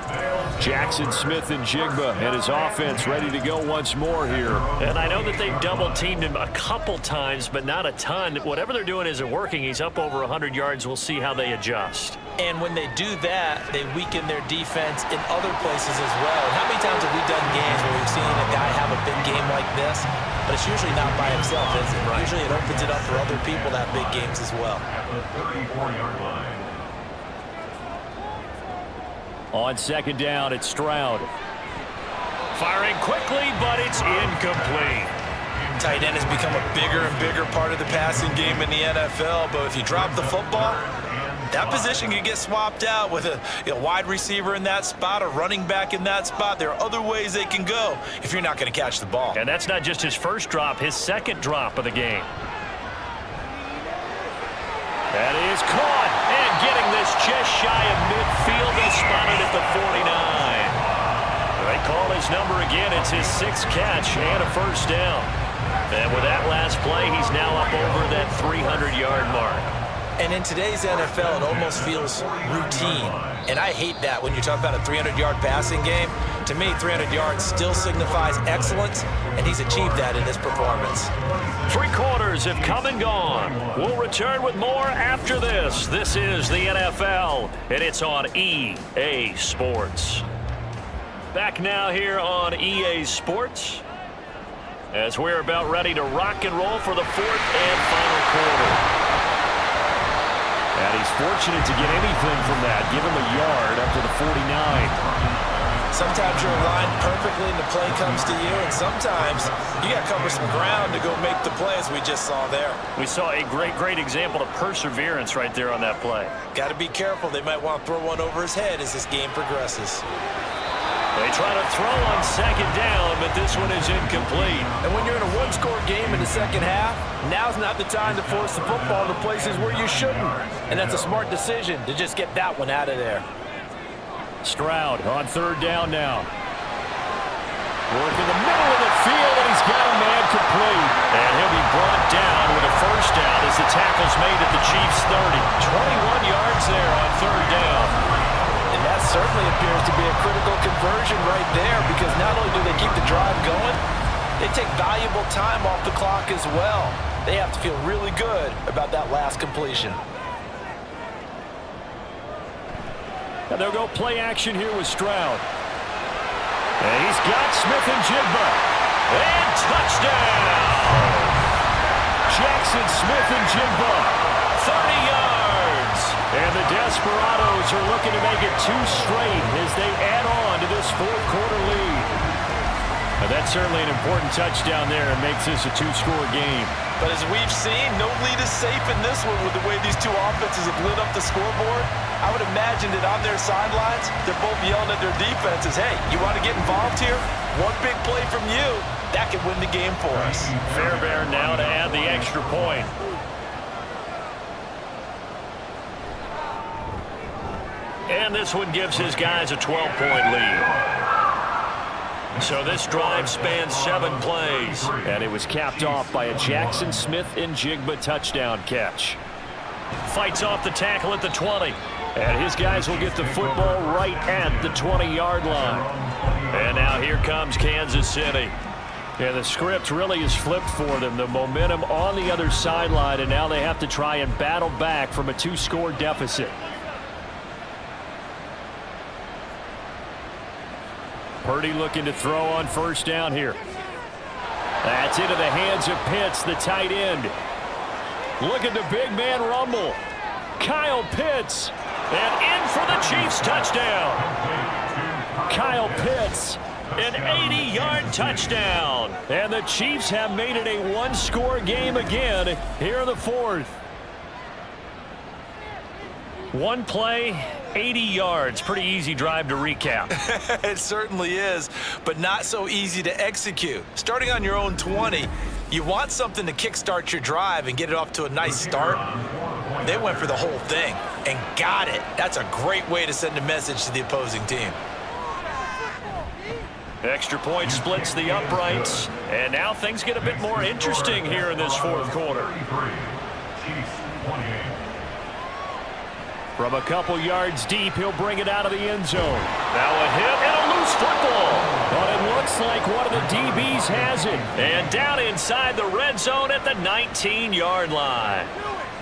Jackson Smith and Jigba and his offense ready to go once more here. And I know that they've double-teamed him a couple times, but not a ton. Whatever they're doing isn't working. He's up over 100 yards. We'll see how they adjust. And when they do that, they weaken their defense in other places as well. And how many times have we done games where we've seen a guy have a big game like this? But it's usually not by himself, is it? Right. Usually it opens it up for other people to have big games as well. At the 34-yard line. On 2nd down, it's Stroud. Firing quickly, but it's incomplete. Tight end has become a bigger and bigger part of the passing game in the NFL, but if you drop the football, that position can get swapped out with a wide receiver in that spot, a running back in that spot. There are other ways they can go if you're not going to catch the ball. And that's not just his first drop, his 2nd drop of the game. That is caught, and getting this just shy of midfield, and spotted at the 49. They call his number again. It's his 6th catch and a 1st down. And with that last play, he's now up over that 300-yard mark. And in today's NFL, it almost feels routine. And I hate that when you talk about a 300-yard passing game. To me, 300 yards still signifies excellence, and he's achieved that in this performance. 3 quarters have come and gone. We'll return with more after this. This is the NFL, and it's on EA Sports. Back now here on EA Sports as we're about ready to rock and roll for the 4th and final quarter. And he's fortunate to get anything from that. Give him a yard up to the 49. Sometimes you're aligned perfectly and the play comes to you, and sometimes you got to cover some ground to go make the play, as we just saw there. We saw a great example of perseverance right there on that play. Got to be careful. They might want to throw one over his head as this game progresses. They try to throw on 2nd down, but this one is incomplete. And when you're in a one-score game in the second half, now's not the time to force the football to places where you shouldn't. And that's a smart decision to just get that one out of there. Stroud on 3rd down now. Work in the middle of the field, and he's got a man complete. And he'll be brought down with a 1st down as the tackle's made at the Chiefs' 30. 21 yards there on 3rd down. And that certainly appears to be a critical conversion right there, because not only do they keep the drive going, they take valuable time off the clock as well. They have to feel really good about that last completion. And they'll go play action here with Stroud. And he's got Smith and Jigba. And touchdown! Jackson Smith and Jigba. 30 yards. And the Desperados are looking to make it 2 straight as they add on to this 4th quarter lead. Now that's certainly an important touchdown there and makes this a 2-score game. But as we've seen, no lead is safe in this one with the way these two offenses have lit up the scoreboard. I would imagine that on their sidelines, they're both yelling at their defenses, hey, you want to get involved here? One big play from you, that could win the game for us. Fairbairn now to add the extra point. And this one gives his guys a 12-point lead. So this drive spans 7 plays. And it was capped off by a Jackson Smith and Jigba touchdown catch. Fights off the tackle at the 20. And his guys will get the football right at the 20-yard line. And now here comes Kansas City. And the script really is flipped for them. The momentum on the other sideline, and now they have to try and battle back from a 2-score deficit. Purdy looking to throw on 1st down here. That's into the hands of Pitts, the tight end. Look at the big man rumble. Kyle Pitts. And in for the Chiefs touchdown. Kyle Pitts, an 80-yard touchdown. And the Chiefs have made it a 1-score game again here in the 4th. 1 play, 80 yards. Pretty easy drive to recap. It certainly is, but not so easy to execute. Starting on your own 20, you want something to kickstart your drive and get it off to a nice start. They went for the whole thing and got it. That's a great way to send a message to the opposing team. Extra point splits the uprights, and now things get a bit more interesting here in this 4th quarter. From a couple yards deep, he'll bring it out of the end zone. Now a hit and a loose football. But it looks like one of the DBs has it. And down inside the red zone at the 19-yard line.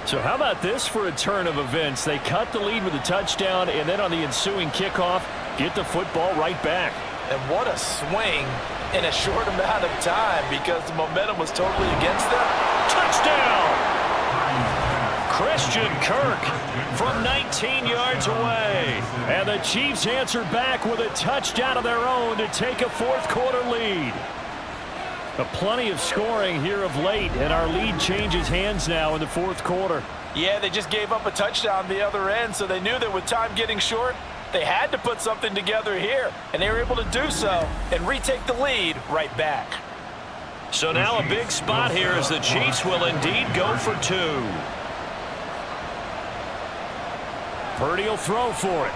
So how about this for a turn of events? They cut the lead with a touchdown, and then on the ensuing kickoff, get the football right back. And what a swing in a short amount of time, because the momentum was totally against them. Touchdown! Christian Kirk from 19 yards away. And the Chiefs answer back with a touchdown of their own to take a 4th quarter lead. Plenty of scoring here of late, and our lead changes hands now in the 4th quarter. Yeah, they just gave up a touchdown the other end, so they knew that with time getting short, they had to put something together here, and they were able to do so and retake the lead right back. So now a big spot here as the Chiefs will indeed go for 2. Purdy will throw for it.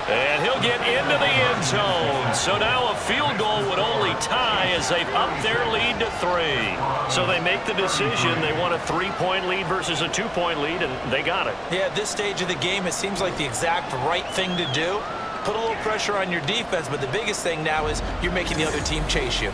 And he'll get into the end zone. So now a field goal would only tie as they've upped their lead to 3. So they make the decision. They want a 3-point lead versus a 2-point lead, and they got it. Yeah, at this stage of the game, it seems like the exact right thing to do. Put a little pressure on your defense, but the biggest thing now is you're making the other team chase you.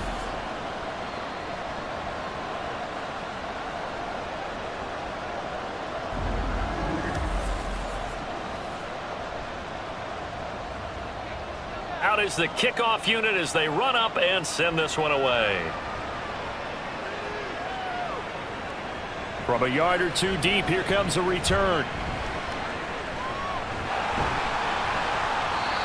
Out is the kickoff unit as they run up and send this one away. From a yard or two deep, here comes a return.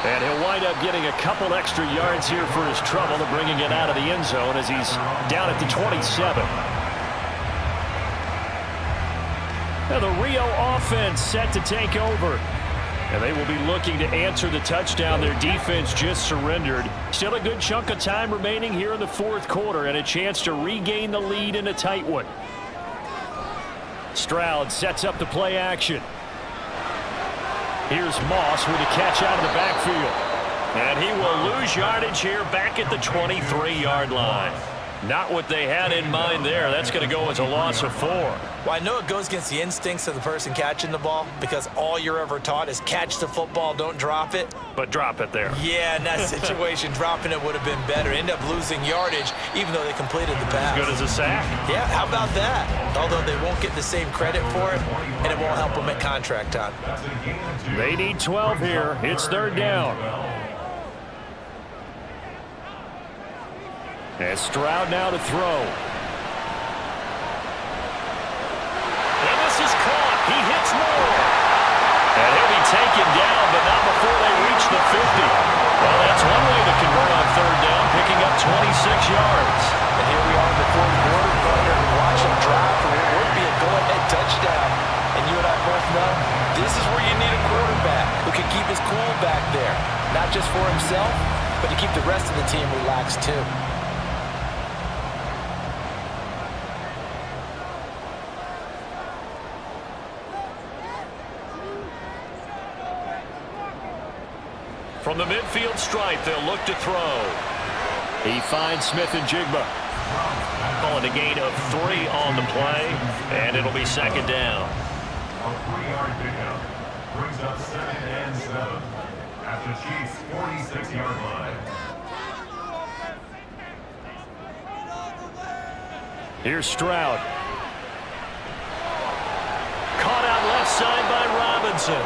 And he'll wind up getting a couple extra yards here for his trouble and bringing it out of the end zone as he's down at the 27. Now the Rio offense set to take over. And they will be looking to answer the touchdown their defense just surrendered. Still a good chunk of time remaining here in the fourth quarter and a chance to regain the lead in a tight one. Stroud sets up the play action. Here's Moss with a catch out of the backfield. And he will lose yardage here back at the 23-yard line. Not what they had in mind there. That's going to go as a loss of 4. Well, I know it goes against the instincts of the person catching the ball because all you're ever taught is catch the football, don't drop it. But drop it there. Yeah, in that situation, dropping it would have been better. End up losing yardage even though they completed the pass. As good as a sack. Yeah, how about that? Although they won't get the same credit for it, and it won't help them at contract time. They need 12 here. It's third down. And Stroud now to throw. And this is caught. He hits more. And he'll be taken down, but not before they reach the 50. Well, that's one way to convert on third down, picking up 26 yards. And here we are in the fourth quarter, Thunder, and watch him drive for what would be a go-ahead touchdown. And you and I both know this is where you need a quarterback who can keep his cool back there. Not just for himself, but to keep the rest of the team relaxed too. From the midfield stripe, they'll look to throw. He finds Smith and Jigba. Calling a gain of 3 on the play, and it'll be second down. A 3-yard pickup brings up 2nd and 7 at the Chiefs' 46-yard line. Here's Stroud. Caught out left side by Robinson.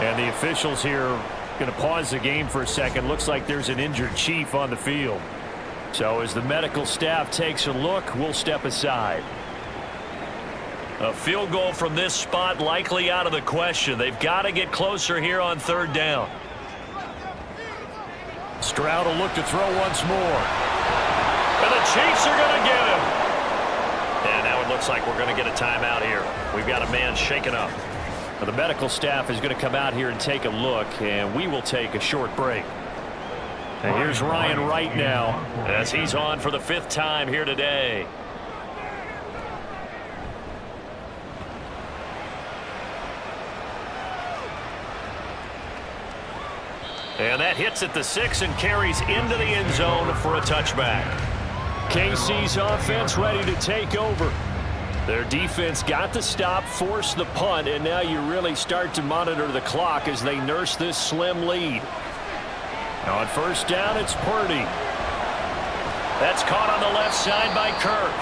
And the officials here going to pause the game for a second. Looks like there's an injured Chief on the field. So as the medical staff takes a look, we'll step aside. A field goal from this spot likely out of the question. They've got to get closer here on third down. Stroud will look to throw once more. And the Chiefs are going to get him. And now it looks like we're going to get a timeout here. We've got a man shaken up. The medical staff is going to come out here and take a look, and we will take a short break. And here's Ryan Wright now as he's on for the 5th time here today. And that hits at the 6 and carries into the end zone for a touchback. KC's offense ready to take over. Their defense got the stop, forced the punt, and now you really start to monitor the clock as they nurse this slim lead. Now on first down, it's Purdy. That's caught on the left side by Kirk.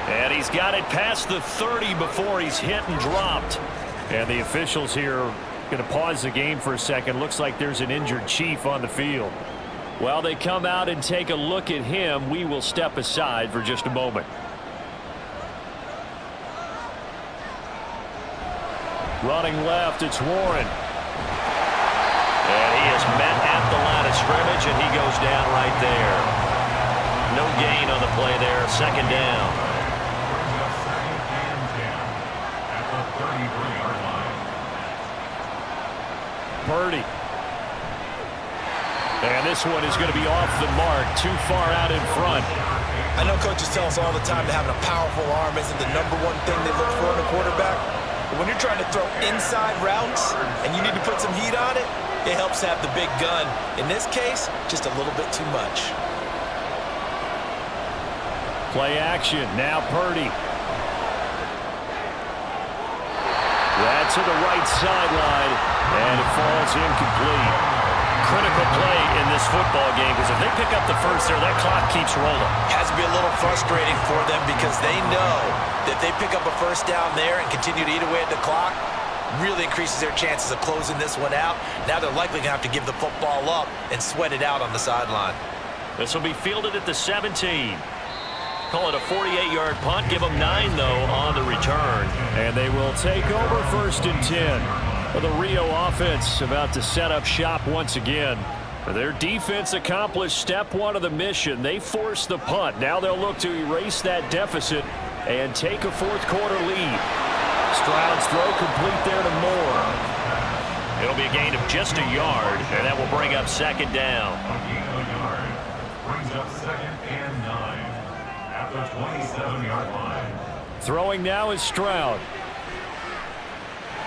And he's got it past the 30 before he's hit and dropped. And the officials here are going to pause the game for a second. Looks like there's an injured Chief on the field. While they come out and take a look at him, we will step aside for just a moment. Running left, it's Warren. And he is met at the line of scrimmage, and he goes down right there. No gain on the play there, second down. Brings up 2nd and 10 at the 33-yard line. Purdy. And this one is going to be off the mark, too far out in front. I know coaches tell us all the time that having a powerful arm isn't the #1 thing they look for in a quarterback. But when you're trying to throw inside routes and you need to put some heat on it, it helps have the big gun. In this case, just a little bit too much. Play action. Now Purdy. That's to the right sideline, and it falls incomplete. Critical play in this football game, because if they pick up the first there, that clock keeps rolling. Has to be a little frustrating for them because they know that they pick up a first down there and continue to eat away at the clock, really increases their chances of closing this one out. Now they're likely going to have to give the football up and sweat it out on the sideline. This will be fielded at the 17. Call it a 48-yard punt. Give them 9, though, on the return. And they will take over 1st and 10. Well, the Rio offense about to set up shop once again. Their defense accomplished step 1 of the mission. They forced the punt. Now they'll look to erase that deficit and take a 4th quarter lead. Stroud's throw complete there to Moore. It'll be a gain of just a yard, and that will bring up 2nd down. A gain of a yard brings up 2nd and 9 at the 27-yard line. Throwing now is Stroud.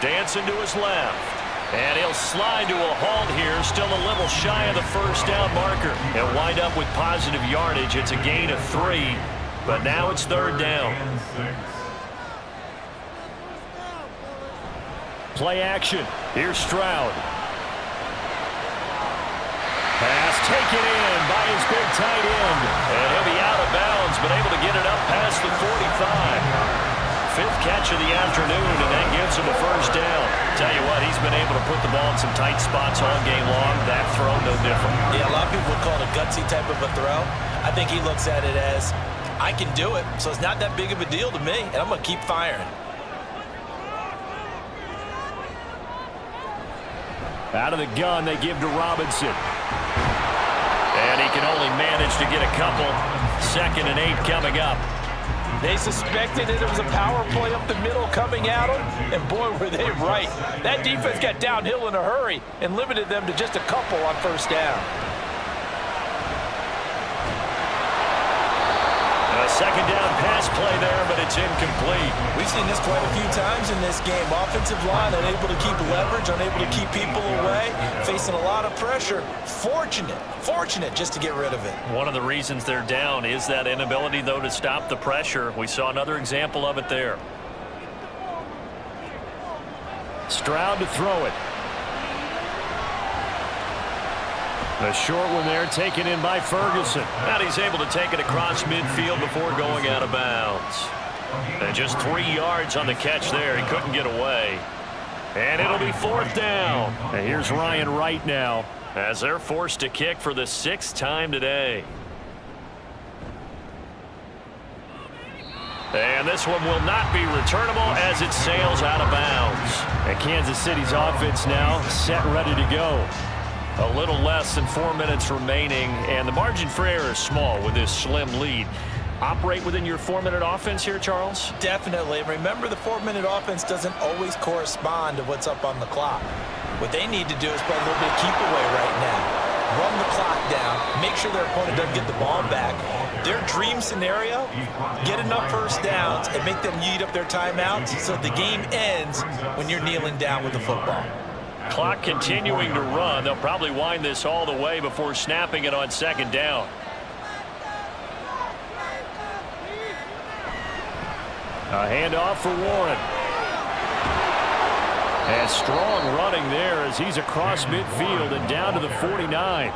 Dancing to his left. And he'll slide to a halt here, still a little shy of the first down marker. He'll wind up with positive yardage. It's a gain of 3, but now it's 3rd down. Play action. Here's Stroud. Pass taken in by his big tight end. And he'll be out of bounds, but able to get it up past the 45. 5th catch of the afternoon, and that gives him a first down. Tell you what, he's been able to put the ball in some tight spots all game long. That throw, no different. Yeah, a lot of people would call it a gutsy type of a throw. I think he looks at it as, I can do it, so it's not that big of a deal to me, and I'm going to keep firing. Out of the gun, they give to Robinson. And he can only manage to get a couple. 2nd and 8 coming up. They suspected that it was a power play up the middle coming at them, and boy, were they right. That defense got downhill in a hurry and limited them to just a couple on 1st down. A 2nd down pass play there, but it's incomplete. We've seen this quite a few times in this game. Offensive line unable to keep leverage, unable to keep people away, facing a lot of pressure. Fortunate just to get rid of it. One of the reasons they're down is that inability, though, to stop the pressure. We saw another example of it there. Stroud to throw it. A short one there, taken in by Ferguson. And he's able to take it across midfield before going out of bounds. And just 3 yards on the catch there. He couldn't get away. And it'll be 4th down. And here's Ryan Wright now, as they're forced to kick for the 6th time today. And this one will not be returnable as it sails out of bounds. And Kansas City's offense now set, ready to go. A little less than 4 minutes remaining, and the margin for error is small with this slim lead. Operate within your 4-minute offense here, Charles? Definitely. Remember, the 4-minute offense doesn't always correspond to what's up on the clock. What they need to do is play a little bit of keep away right now. Run the clock down, make sure their opponent doesn't get the ball back. Their dream scenario, get enough first downs and make them eat up their timeouts so the game ends when you're kneeling down with the football. Clock continuing to run. They'll probably wind this all the way before snapping it on 2nd down. A handoff for Warren. And strong running there as he's across midfield and down to the 49.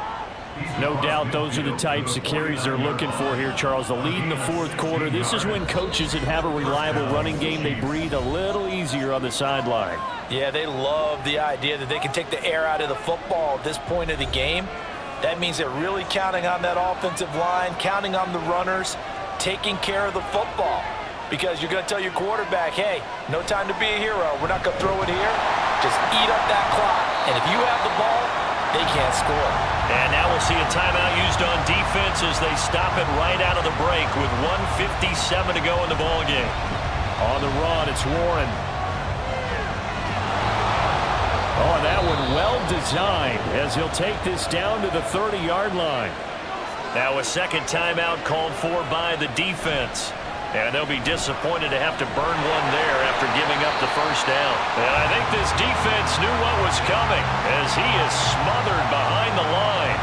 No doubt those are the types of carries they're looking for here, Charles. The lead in the 4th quarter. This is when coaches that have a reliable running game, they breathe a little easier on the sideline. Yeah, they love the idea that they can take the air out of the football at this point of the game. That means they're really counting on that offensive line, counting on the runners, taking care of the football. Because you're going to tell your quarterback, hey, no time to be a hero. We're not going to throw it here. Just eat up that clock. And if you have the ball, they can't score. And now we'll see a timeout used on defense as they stop it right out of the break with 1:57 to go in the ballgame. On the run, it's Warren. Oh, and that one well designed as he'll take this down to the 30-yard line. Now a 2nd timeout called for by the defense. And they'll be disappointed to have to burn one there after giving up the first down. And I think this defense knew what was coming as he is smothered behind the line.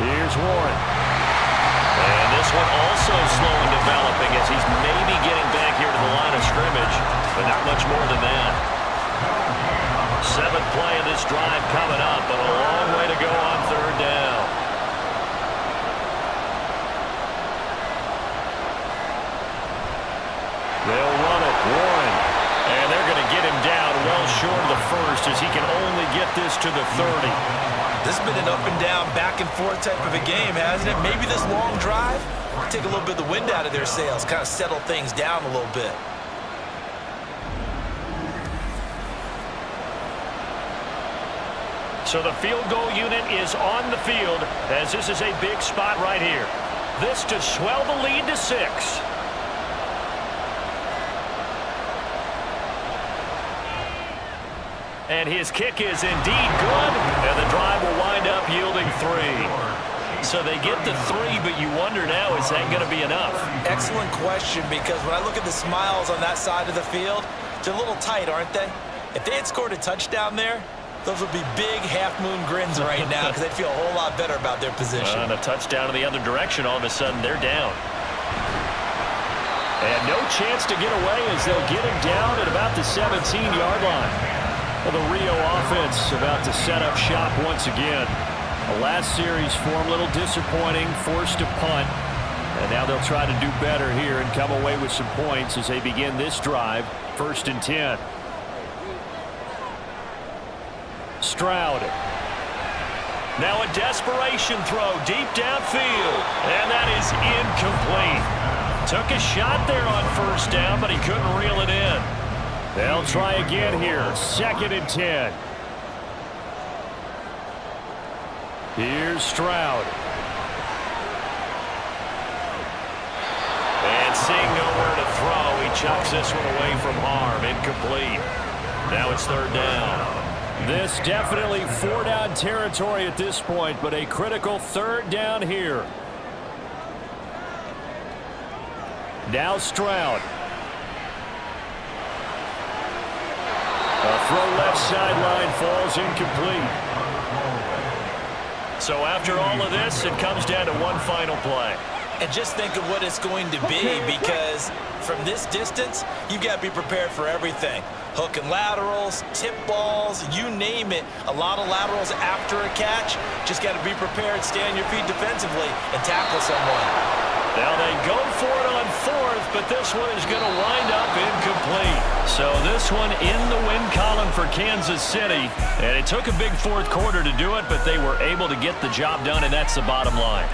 Here's Warren. And this one also slow in developing as he's maybe getting back here to the line of scrimmage, but not much more than that. 7th play of this drive coming up, but a long way to go on 3rd down. They'll run it, Warren. And they're going to get him down well short of the first as he can only get this to the 30. This has been an up and down, back and forth type of a game, hasn't it? Maybe this long drive, take a little bit of the wind out of their sails, kind of settle things down a little bit. So the field goal unit is on the field as this is a big spot right here. This to swell the lead to 6. And his kick is indeed good, and the drive will wind up yielding 3. So they get the 3, but you wonder now, is that going to be enough? Excellent question, because when I look at the smiles on that side of the field, they're a little tight, aren't they? If they had scored a touchdown there, those would be big half-moon grins right now because they'd feel a whole lot better about their position. And a touchdown in the other direction, all of a sudden they're down. And no chance to get away as they'll get him down at about the 17-yard line. Well, the Rio offense about to set up shop once again. The last series for them a little disappointing, forced to punt. And now they'll try to do better here and come away with some points as they begin this drive, 1st and 10. Stroud. Now a desperation throw deep downfield. And that is incomplete. Took a shot there on 1st down, but he couldn't reel it in. They'll try again here, 2nd and 10. Here's Stroud. And seeing nowhere to throw, he chucks this one away from harm, incomplete. Now it's 3rd down. This definitely 4-down territory at this point, but a critical 3rd down here. Now Stroud. A throw left sideline falls incomplete. So after all of this, it comes down to one final play. And just think of what it's going to be, because from this distance, you've got to be prepared for everything. Hook and laterals, tip balls, you name it. A lot of laterals after a catch. Just got to be prepared, stay on your feet defensively, and tackle someone. Now they go for it on 4th, but this one is going to wind up incomplete. So this one in the win column for Kansas City. And it took a big 4th quarter to do it, but they were able to get the job done, and that's the bottom line.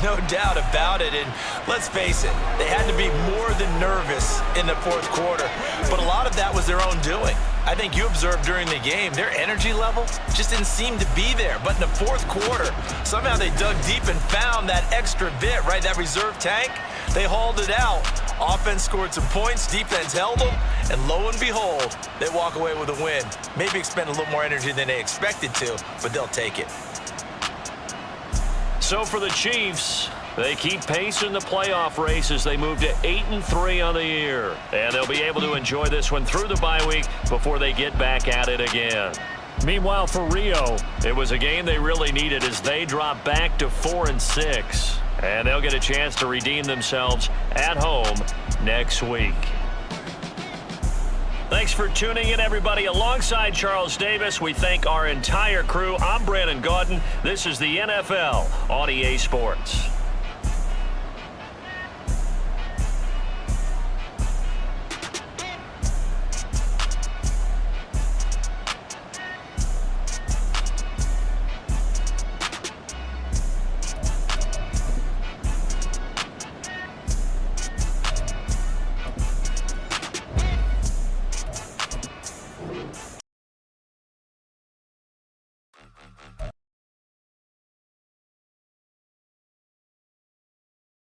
No doubt about it. And let's face it, they had to be more than nervous in the 4th quarter. But a lot of that was their own doing. I think you observed during the game, their energy level just didn't seem to be there. But in the 4th quarter, somehow they dug deep and found that extra bit, right, that reserve tank. They hauled it out. Offense scored some points, defense held them, and lo and behold, they walk away with a win. Maybe expend a little more energy than they expected to, but they'll take it. So for the Chiefs, they keep pace in the playoff race as they move to 8-3 on the year. And they'll be able to enjoy this one through the bye week before they get back at it again. Meanwhile, for Rio, it was a game they really needed as they drop back to 4-6. And they'll get a chance to redeem themselves at home next week. Thanks for tuning in, everybody. Alongside Charles Davis, we thank our entire crew. I'm Brandon Gaudin. This is the NFL on EA Sports.